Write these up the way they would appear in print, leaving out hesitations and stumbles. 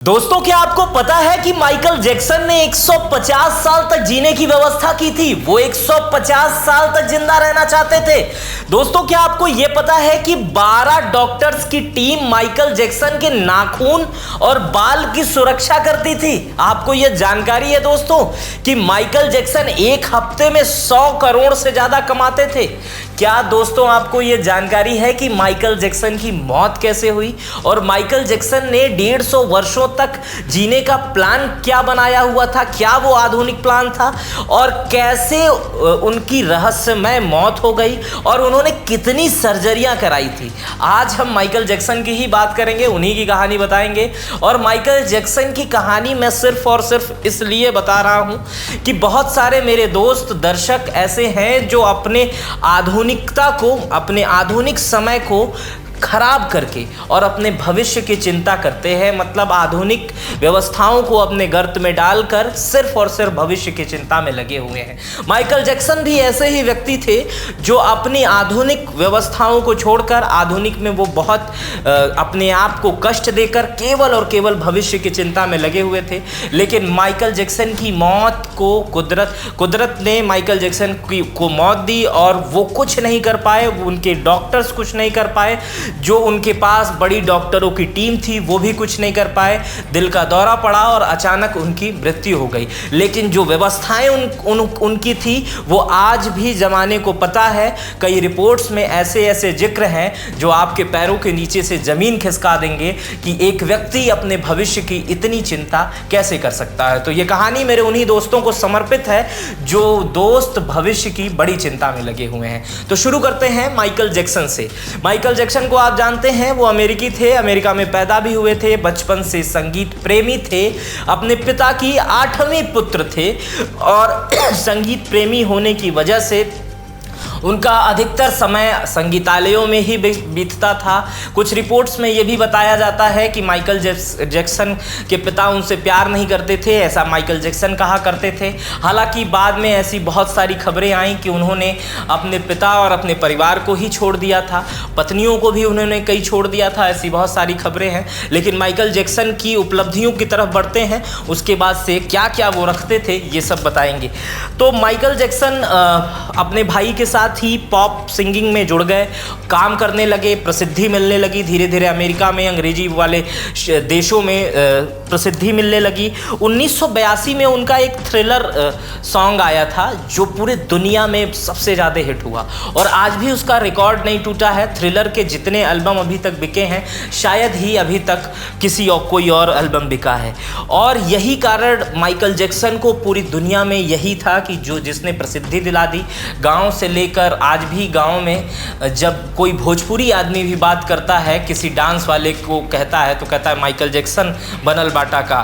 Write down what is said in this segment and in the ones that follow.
दोस्तों, क्या आपको पता है कि माइकल जैक्सन ने 150 साल तक जीने की व्यवस्था की थी। वो 150 साल तक जिंदा रहना चाहते थे। दोस्तों, क्या आपको यह पता है कि 12 डॉक्टर्स की टीम माइकल जैक्सन के नाखून और बाल की सुरक्षा करती थी। आपको यह जानकारी है दोस्तों कि माइकल जैक्सन एक हफ्ते में 100 करोड़ से ज्यादा कमाते थे। क्या दोस्तों आपको यह जानकारी है कि माइकल जैक्सन की मौत कैसे हुई और माइकल जैक्सन ने 150 वर्षों तक जीने का प्लान क्या बनाया हुआ था? क्या वो आधुनिक प्लान था और कैसे उनकी रहस्यमय मौत हो गई और उन्होंने कितनी सर्जरियां कराई थी? आज हम माइकल जैक्सन की ही बात करेंगे, उन्हीं की कहानी बताएंगे। और माइकल जैक्सन की कहानी मैं सिर्फ और सिर्फ इसलिए बता रहा हूं कि बहुत सारे मेरे दोस्त दर्शक ऐसे हैं जो अपने आधुनिकता को, अपने आधुनिक समय को खराब करके और अपने भविष्य की चिंता करते हैं। मतलब आधुनिक व्यवस्थाओं को अपने गर्त में डालकर सिर्फ और सिर्फ भविष्य की चिंता में लगे हुए हैं। माइकल जैक्सन भी ऐसे ही व्यक्ति थे जो अपनी आधुनिक व्यवस्थाओं को छोड़कर आधुनिक में वो बहुत अपने आप को कष्ट देकर केवल और केवल भविष्य की चिंता में लगे हुए थे। लेकिन माइकल जैक्सन की मौत को कुदरत ने माइकल जैक्सन को मौत दी और वो कुछ नहीं कर पाए, उनके डॉक्टर्स कुछ नहीं कर पाए, जो उनके पास बड़ी डॉक्टरों की टीम थी वो भी कुछ नहीं कर पाए। दिल का दौरा पड़ा और अचानक उनकी मृत्यु हो गई। लेकिन जो व्यवस्थाएं उनकी थी वो आज भी जमाने को पता है। कई रिपोर्ट्स में ऐसे ऐसे जिक्र हैं जो आपके पैरों के नीचे से जमीन खिसका देंगे कि एक व्यक्ति अपने भविष्य की इतनी चिंता कैसे कर सकता है। तो ये कहानी मेरे उन्हीं दोस्तों को समर्पित है जो दोस्त भविष्य की बड़ी चिंता में लगे हुए हैं। तो शुरू करते हैं माइकल जैक्सन से। माइकल जैक्सन को आप जानते हैं, वो अमेरिकी थे, अमेरिका में पैदा भी हुए थे, बचपन से संगीत प्रेमी थे, अपने पिता की 8वीं पुत्र थे और संगीत प्रेमी होने की वजह से उनका अधिकतर समय संगीतालयों में ही बीतता था। कुछ रिपोर्ट्स में यह भी बताया जाता है कि माइकल जैक्सन के पिता उनसे प्यार नहीं करते थे, ऐसा माइकल जैक्सन कहा करते थे। हालांकि बाद में ऐसी बहुत सारी खबरें आईं कि उन्होंने अपने पिता और अपने परिवार को ही छोड़ दिया था, पत्नियों को भी उन्होंने कई छोड़ दिया था, ऐसी बहुत सारी खबरें हैं। लेकिन माइकल जैक्सन की उपलब्धियों की तरफ बढ़ते हैं, उसके बाद से क्या क्या वो रखते थे ये सब बताएंगे। तो माइकल जैक्सन अपने भाई के साथ ही पॉप सिंगिंग में जुड़ गए, काम करने लगे, प्रसिद्धि मिलने लगी। धीरे धीरे अमेरिका में, अंग्रेजी वाले देशों में प्रसिद्धि मिलने लगी। 1982 में उनका एक थ्रिलर सॉन्ग आया था जो पूरे दुनिया में सबसे ज़्यादा हिट हुआ और आज भी उसका रिकॉर्ड नहीं टूटा है। थ्रिलर के जितने एल्बम अभी तक बिके हैं शायद ही अभी तक किसी और कोई और एल्बम बिका है। और यही कारण माइकल जैक्सन को पूरी दुनिया में यही था कि जिसने प्रसिद्धि दिला दी। गाँव से लेकर आज भी गांव में जब कोई भोजपुरी आदमी भी बात करता है, किसी डांस वाले को कहता है तो कहता है माइकल जैक्सन बनल बाटा का।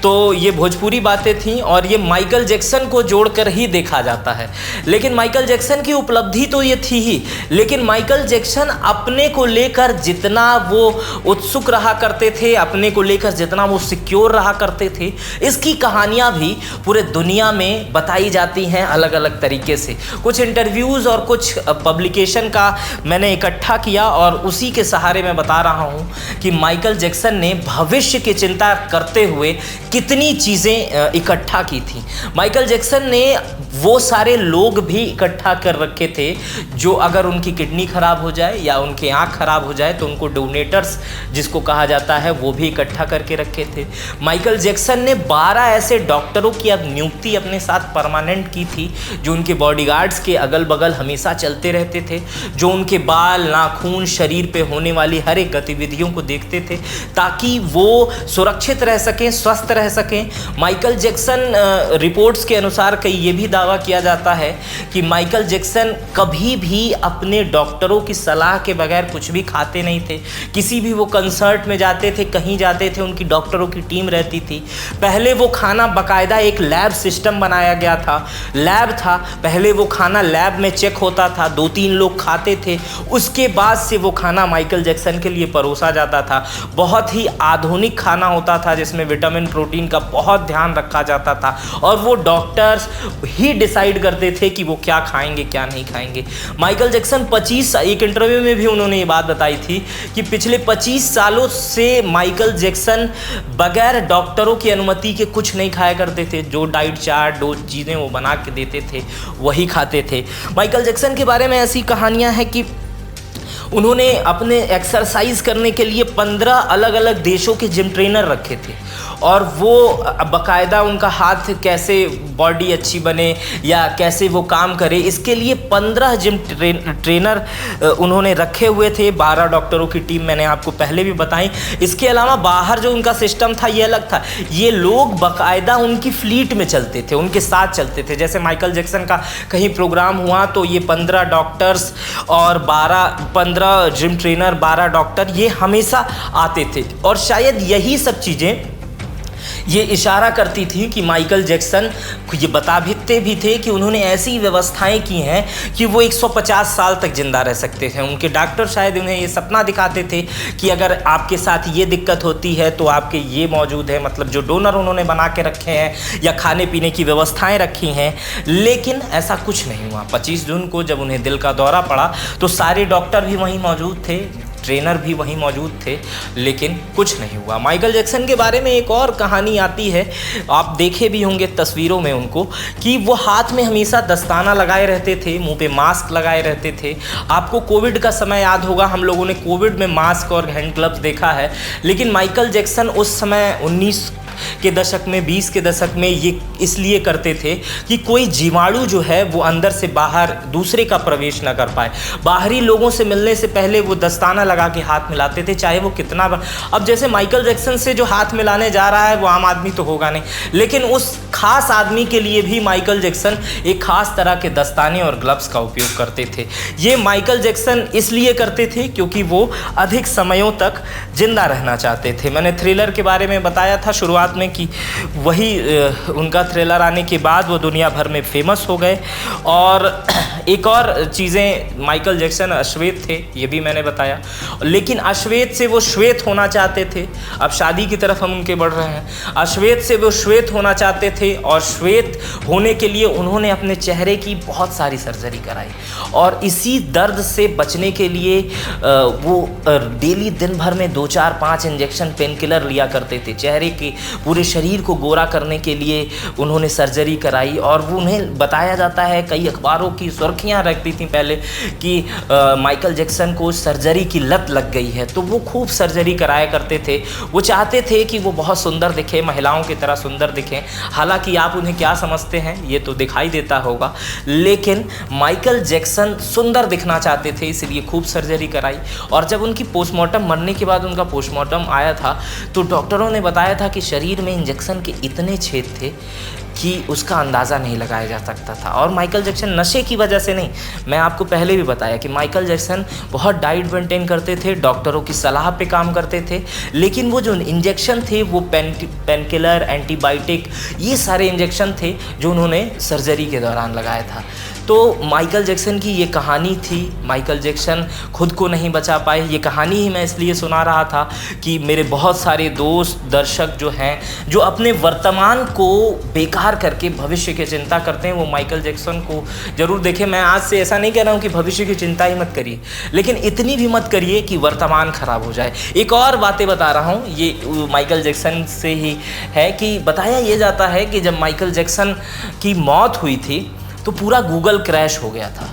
तो ये भोजपुरी बातें थीं और ये माइकल जैक्सन को जोड़कर ही देखा जाता है। लेकिन माइकल जैक्सन की उपलब्धि तो ये थी ही, लेकिन माइकल जैक्सन अपने को लेकर जितना वो उत्सुक रहा करते थे, अपने को लेकर जितना वो सिक्योर रहा करते थे, इसकी कहानियाँ भी पूरे दुनिया में बताई जाती हैं अलग अलग तरीके से। कुछ इंटरव्यूज़ और कुछ पब्लिकेशन का मैंने इकट्ठा किया और उसी के सहारे मैं बता रहा हूं कि माइकल जैक्सन ने भविष्य की चिंता करते हुए कितनी चीज़ें इकट्ठा की थी। माइकल जैक्सन ने वो सारे लोग भी इकट्ठा कर रखे थे जो अगर उनकी किडनी खराब हो जाए या उनकी आँख खराब हो जाए तो उनको डोनेटर्स जिसको कहा जाता है वो भी इकट्ठा करके रखे थे। माइकल जैक्सन ने 12 ऐसे डॉक्टरों की अब नियुक्ति अपने साथ परमानेंट की थी जो उनके बॉडीगार्ड्स के अगल बगल हमेशा चलते रहते थे, जो उनके बाल, नाखून, शरीर पे होने वाली हर एक गतिविधियों को देखते थे ताकि वो सुरक्षित रह सकें, स्वस्थ रह सकें। माइकल जैक्सन रिपोर्ट्स के अनुसार कई ये भी दावा किया जाता है कि माइकल जैक्सन कभी भी अपने डॉक्टरों की सलाह के बगैर कुछ भी खाते नहीं थे। किसी भी वो कंसर्ट में जाते थे, कहीं जाते थे, उनकी डॉक्टरों की टीम रहती थी। पहले वो खाना बाकायदा एक लैब सिस्टम बनाया गया था, लैब था, पहले वो खाना लैब में चेक चेक होता था, 2-3 लोग खाते थे, उसके बाद से वो खाना माइकल जैक्सन के लिए परोसा जाता था। बहुत ही आधुनिक खाना होता था जिसमें विटामिन प्रोटीन का बहुत ध्यान रखा जाता था और वो डॉक्टर्स ही डिसाइड करते थे कि वो क्या खाएंगे क्या नहीं खाएंगे। माइकल जैक्सन एक इंटरव्यू में भी उन्होंने ये बात बताई थी कि पिछले 25 सालों से माइकल जैक्सन बगैर डॉक्टरों की अनुमति के कुछ नहीं खाया करते थे। जो डाइट चार्ट, जो चीज़ें वो बना के देते थे वही खाते थे। माइकल जैक्सन के बारे में ऐसी कहानियां हैं कि उन्होंने अपने एक्सरसाइज करने के लिए 15 अलग अलग देशों के जिम ट्रेनर रखे थे और वो बाकायदा उनका हाथ कैसे बॉडी अच्छी बने या कैसे वो काम करे, इसके लिए 15 जिम ट्रेनर उन्होंने रखे हुए थे। 12 डॉक्टरों की टीम मैंने आपको पहले भी बताई। इसके अलावा बाहर जो उनका सिस्टम था ये अलग था। ये लोग बाकायदा उनकी फ्लीट में चलते थे, उनके साथ चलते थे। जैसे माइकल जैक्सन का कहीं प्रोग्राम हुआ तो ये 15 डॉक्टर्स और 15 जिम ट्रेनर, 12 डॉक्टर ये हमेशा आते थे। और शायद यही सब चीज़ें ये इशारा करती थी कि माइकल जैक्सन ये बताते भी थे कि उन्होंने ऐसी व्यवस्थाएं की हैं कि वो 150 साल तक जिंदा रह सकते हैं। उनके डॉक्टर शायद उन्हें ये सपना दिखाते थे कि अगर आपके साथ ये दिक्कत होती है तो आपके ये मौजूद है, मतलब जो डोनर उन्होंने बना के रखे हैं या खाने पीने की व्यवस्थाएं रखी हैं। लेकिन ऐसा कुछ नहीं हुआ। 25 जून को जब उन्हें दिल का दौरा पड़ा तो सारे डॉक्टर भी वहीं मौजूद थे, ट्रेनर भी वहीं मौजूद थे, लेकिन कुछ नहीं हुआ। माइकल जैक्सन के बारे में एक और कहानी आती है, आप देखे भी होंगे तस्वीरों में उनको, कि वो हाथ में हमेशा दस्ताना लगाए रहते थे, मुंह पे मास्क लगाए रहते थे। आपको कोविड का समय याद होगा, हम लोगों ने कोविड में मास्क और हैंड ग्लव्स देखा है। लेकिन माइकल जैक्सन उस समय 19 के दशक में, 20 के दशक में ये इसलिए करते थे कि कोई जीवाणु जो है वो अंदर से बाहर दूसरे का प्रवेश न कर पाए। बाहरी लोगों से मिलने से पहले वो दस्ताना लगा के हाथ मिलाते थे, चाहे वो कितना अब जैसे माइकल जैक्सन से जो हाथ मिलाने जा रहा है वो आम आदमी तो होगा नहीं, लेकिन उस खास आदमी के लिए भी माइकल जैक्सन एक खास तरह के दस्ताने और ग्लव्स का उपयोग करते थे। ये माइकल जैक्सन इसलिए करते थे क्योंकि वो अधिक समयों तक जिंदा रहना चाहते थे। मैंने थ्रिलर के बारे में बताया था शुरुआत में कि वही उनका थ्रिलर आने के बाद वो दुनिया भर में फेमस हो गए। और एक और चीज़ें, माइकल जैक्सन अश्वेत थे, ये भी मैंने बताया, लेकिन अश्वेत से वो श्वेत होना चाहते थे। अब शादी की तरफ हम उनके बढ़ रहे हैं। अश्वेत से वो श्वेत होना चाहते थे और श्वेत होने के लिए उन्होंने अपने चेहरे की बहुत सारी सर्जरी कराई और इसी दर्द से बचने के लिए वो डेली दिन भर में 2, 4, 5 इंजेक्शन पेन किलर लिया करते थे। चेहरे के पूरे शरीर को गोरा करने के लिए उन्होंने सर्जरी कराई और वो उन्हें बताया जाता है, कई अखबारों की सुर्खियां रखती थी पहले कि माइकल जैक्सन को सर्जरी की लत लग गई है, तो वो खूब सर्जरी कराया करते थे। वो चाहते थे कि वो बहुत सुंदर दिखे, महिलाओं की तरह सुंदर दिखें। हालांकि आप उन्हें क्या समझते हैं ये तो दिखाई देता होगा, लेकिन माइकल जैक्सन सुंदर दिखना चाहते थे, इसलिए खूब सर्जरी कराई। और जब उनकी पोस्टमार्टम, मरने के बाद उनका पोस्टमार्टम आया था तो डॉक्टरों ने बताया था कि शरीर में इंजेक्शन के इतने छेद थे कि उसका अंदाज़ा नहीं लगाया जा सकता था। और माइकल जैक्सन नशे की वजह से नहीं, मैं आपको पहले भी बताया कि माइकल जैक्सन बहुत डाइट मेंटेन करते थे, डॉक्टरों की सलाह पे काम करते थे, लेकिन वो जो इंजेक्शन थे वो पेन किलर, एंटीबायोटिक, ये सारे इंजेक्शन थे जो उन्होंने सर्जरी के दौरान लगाया था। तो माइकल जैक्सन की ये कहानी थी। माइकल जैक्सन खुद को नहीं बचा पाए। ये कहानी ही मैं इसलिए सुना रहा था कि मेरे बहुत सारे दोस्त, दर्शक जो हैं, जो अपने वर्तमान को बेकार करके भविष्य की चिंता करते हैं, वो माइकल जैक्सन को ज़रूर देखें। मैं आज से ऐसा नहीं कह रहा हूँ कि भविष्य की चिंता ही मत करिए, लेकिन इतनी भी मत करिए कि वर्तमान खराब हो जाए। एक और बातें बता रहा हूँ, ये माइकल जैक्सन से ही है कि बताया ये जाता है कि जब माइकल जैक्सन की मौत हुई थी तो पूरा गूगल क्रैश हो गया था।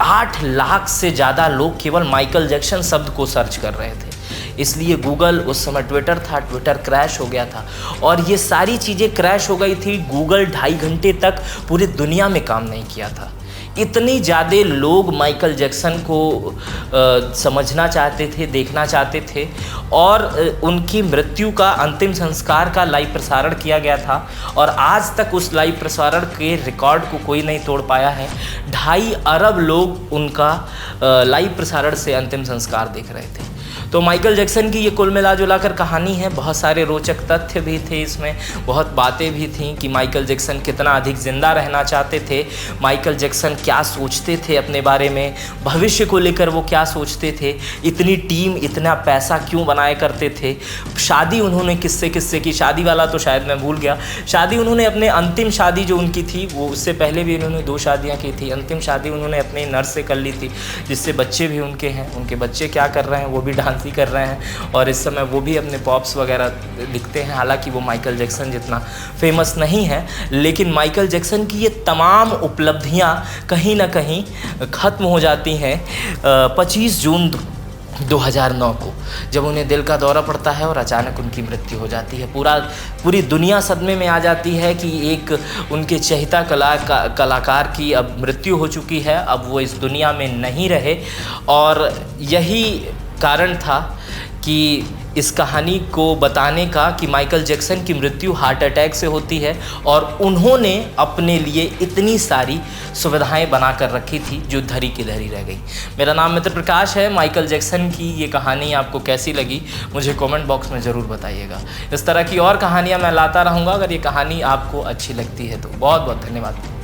8 लाख से ज़्यादा लोग केवल माइकल जैक्सन शब्द को सर्च कर रहे थे, इसलिए गूगल, उस समय ट्विटर था, ट्विटर क्रैश हो गया था। और ये सारी चीज़ें क्रैश हो गई थी। गूगल 2.5 घंटे तक पूरी दुनिया में काम नहीं किया था। इतनी ज़्यादा लोग माइकल जैक्सन को समझना चाहते थे, देखना चाहते थे। और उनकी मृत्यु का, अंतिम संस्कार का लाइव प्रसारण किया गया था और आज तक उस लाइव प्रसारण के रिकॉर्ड को कोई नहीं तोड़ पाया है। 2.5 अरब लोग उनका लाइव प्रसारण से अंतिम संस्कार देख रहे थे। तो माइकल जैक्सन की ये कुल मिला जुला कर कहानी है। बहुत सारे रोचक तथ्य भी थे इसमें, बहुत बातें भी थीं कि माइकल जैक्सन कितना अधिक ज़िंदा रहना चाहते थे, माइकल जैक्सन क्या सोचते थे अपने बारे में, भविष्य को लेकर वो क्या सोचते थे, इतनी टीम इतना पैसा क्यों बनाया करते थे, शादी उन्होंने किससे किससे की, शादी वाला तो शायद मैं भूल गया, शादी उन्होंने अपने अंतिम शादी जो उनकी थी वो उससे पहले भी उन्होंने 2 शादियाँ की थी। अंतिम शादी उन्होंने अपने नर्स से कर ली थी जिससे बच्चे भी उनके हैं। उनके बच्चे क्या कर रहे हैं, वो भी डांस ही कर रहे हैं और इस समय वो भी अपने पॉप्स वगैरह दिखते हैं। हालांकि वो माइकल जैक्सन जितना फेमस नहीं है, लेकिन माइकल जैक्सन की ये तमाम उपलब्धियां कहीं ना कहीं ख़त्म हो जाती हैं 25 जून 2009 को, जब उन्हें दिल का दौरा पड़ता है और अचानक उनकी मृत्यु हो जाती है। पूरी दुनिया सदमे में आ जाती है कि एक उनके चहेता कलाकार की अब मृत्यु हो चुकी है, अब वो इस दुनिया में नहीं रहे। और यही कारण था कि इस कहानी को बताने का कि माइकल जैक्सन की मृत्यु हार्ट अटैक से होती है और उन्होंने अपने लिए इतनी सारी सुविधाएं बना कर रखी थी जो धरी की धरी रह गई। मेरा नाम मित्र प्रकाश है। माइकल जैक्सन की ये कहानी आपको कैसी लगी मुझे कमेंट बॉक्स में ज़रूर बताइएगा। इस तरह की और कहानियाँ मैं लाता रहूँगा। अगर ये कहानी आपको अच्छी लगती है तो बहुत बहुत धन्यवाद।